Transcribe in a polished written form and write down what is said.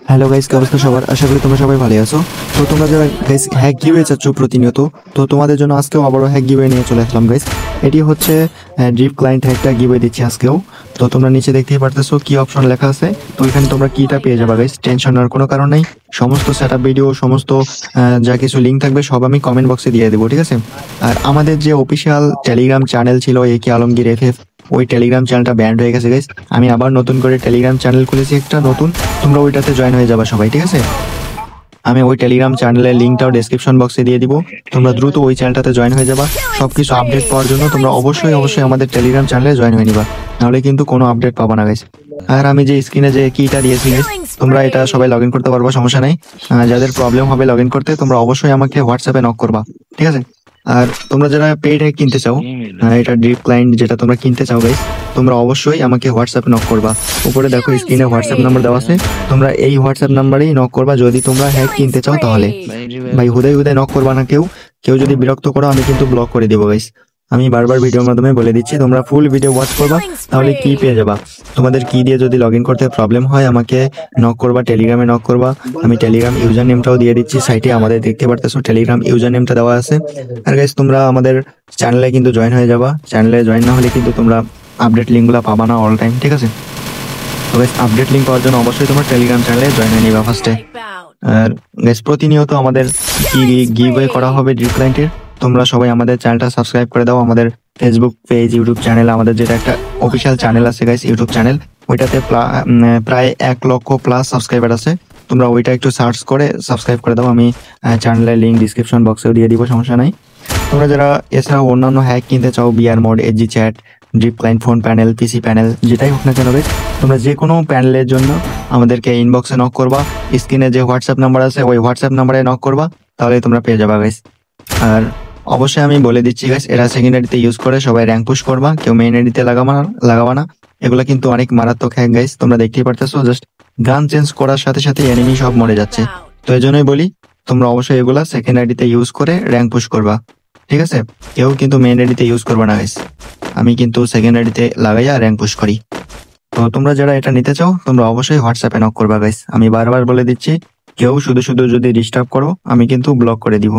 Hello guys, কি অবস্থা সবার? আশা করি তোমরা সবাই ভালো আছো। তো তোমরা যারা গাইস হ্যাক গিভওয়ে চাচ্ছ প্রতিনিয়ত, তো তোমাদের জন্য আজকেও আবারও হ্যাক গিভওয়ে নিয়ে চলে আসলাম গাইস। এটি হচ্ছে ড্রিপ ক্লায়েন্ট হ্যাকটা গিভওয়ে দিচ্ছি আজকেও। তো তোমরা নিচে দেখতেই পারতেছো কি অপশন লেখা আছে। তো এখানে তোমরা কিটা পেয়ে যাবা গাইস, টেনশন নেওয়ার কোনো কারণ নেই। সমস্ত সেটআপ ভিডিও, সমস্ত যা কিছু লিঙ্ক থাকবে সব আমি কমেন্ট বক্সে দিয়ে দেবো, ঠিক আছে? আর আমাদের যে অফিসিয়াল টেলিগ্রাম চ্যানেল ছিল একে আলমগীর এফএফ, ওই টেলিগ্রাম চ্যানেলটা ব্যান্ড হয়ে গেছে গাইস। আমি আবার নতুন করে টেলিগ্রাম চ্যানেল খুলেছি একটা নতুন, তোমরা ওইটাতে জয়েন হয়ে যাবা সবাই, ঠিক আছে? আমি ওই টেলিগ্রাম চ্যানেলের লিঙ্কটাও ডেসক্রিপশন বক্সে দিয়ে দিব। তোমরা দ্রুত ওই চ্যানেলটাতে জয়েন হয়ে যাবা। সবকিছু আপডেট পাওয়ার জন্য তোমরা অবশ্যই আমাদের টেলিগ্রাম চ্যানেলে জয়েন হয়ে নিবা, নাহলে কিন্তু কোনো আপডেট পাবা না গাইস। আর আমি যে স্ক্রিনে যে কিটা দিয়েছি গাইস, তোমরা এটা সবাই লগ ইন করতে পারবা, সমস্যা নাই। যাদের প্রবলেম হবে লগ ইন করতে, তোমরা অবশ্যই আমাকে হোয়াটসঅ্যাপে নক করবা, ঠিক আছে? আর তোমরা যারা পেইড হ্যাক কিনতে চাও, এটা ড্রিপ ক্লায়েন্ট যেটা তোমরা কিনতে চাও গাইস, তোমরা অবশ্যই আমাকে হোয়াটসঅ্যাপে নক করবা। উপরে দেখো স্ক্রিনে হোয়াটসঅ্যাপ নাম্বার দেওয়া আছে, তোমরা এই হোয়াটসঅ্যাপ নাম্বারেই নক করবা যদি তোমরা হ্যাক কিনতে চাও। তাহলে ভাই হুদাই হুদাই নক করবা না কেউ। কেউ যদি বিরক্ত করো আমি কিন্তু ব্লক করে দেবো গাইস। আমি বারবার ভিডিওর মাধ্যমে বলে দিচ্ছি, তোমরা ফুল ভিডিও ওয়াচ করবা, তাহলে কি পেয়ে যাবা। তোমাদের কি দিয়ে যদি লগ ইন করতে প্রবলেম হয় আমাকে নক করবা, টেলিগ্রামে নক করবা। আমি টেলিগ্রাম ইউজার নেমটাও দিয়ে দিচ্ছি সাইটে, আমাদের দেখতে পারতেছো টেলিগ্রাম ইউজার নেমটা দেওয়া আছে। আর গাইস তোমরা আমাদের চ্যানেলে কিন্তু জয়েন হয়ে যাবা। চ্যানেলে জয়েন না হলে কিন্তু তোমরা আপডেট লিঙ্কগুলো পাবা না অল টাইম, ঠিক আছে? তো গাইস আপডেট লিঙ্ক পাওয়ার জন্য অবশ্যই তোমার টেলিগ্রাম চ্যানেলে জয়েন হয়ে নিবা ফার্স্টে। আর গাইস প্রতিনিয়ত আমাদের কি গিভওয়ে করা হবে ড্রিপ ক্লায়েন্টের, তোমরা সবাই আমাদের চ্যানেলটা সাবস্ক্রাইব করে দাও। আমাদের ফেসবুক পেজ, ইউটিউব চ্যানেল, আমাদের যেটা একটা অফিসিয়াল চ্যানেল আছে গাইস ইউটিউব চ্যানেল, ওইটাতে প্রায় 1,00,000+ সাবস্ক্রাইবার আছে। তোমরা ওইটা একটু সার্চ করে সাবস্ক্রাইব করে দাও। আমি চ্যানেলের লিঙ্ক ডিসক্রিপশন বক্সেও দিয়ে দিব, সমস্যা নাই। তোমরা যারা এছাড়াও অন্যান্য হ্যাক কিনতে চাও, BR mode, AG chat, drip client phone panel, PC panel, যেটাই হোক না কেন গাইস, তোমরা যে কোনো প্যানেলের জন্য আমাদেরকে ইনবক্সে নক করবা। স্ক্রিনে যে হোয়াটসঅ্যাপ নাম্বার আছে ওই হোয়াটসঅ্যাপ নাম্বারে নক করবা, তাহলে তোমরা পেয়ে যাবা গাইস। আর অবশ্যই আমি বলে দিচ্ছি গাইস, এরা সেকেন্ডারিতে ইউজ করে সবাই র্যাঙ্ক পুশ করবা, কেউ মেইন আইডিতে লাগাবা না। এগুলা কিন্তু অনেক মারাত্মক হ্যাক গাইস, তোমরা দেখতেই পারতেছো। জাস্ট গান চেঞ্জ করার সাথে সাথে এনিমি সব মরে যাচ্ছে। তো এই জন্যই বলি, তোমরা অবশ্যই এগুলা সেকেন্ড আইডিতে ইউজ করে র্যাঙ্ক পুশ করবা, ঠিক আছে? কেউ কিন্তু মেইন আইডিতে ইউজ করবা না গাইস। আমি কিন্তু সেকেন্ড আইডিতে লাগাইয়া র্যাঙ্ক পুশ করি। তো তোমরা যারা এটা নিতে চাও তোমরা অবশ্যই হোয়াটসঅ্যাপে নক করবা গাইস। আমি বারবার বলে দিচ্ছি, কেউ শুধু শুধু যদি ডিস্টার্ব করো আমি কিন্তু ব্লক করে দিব।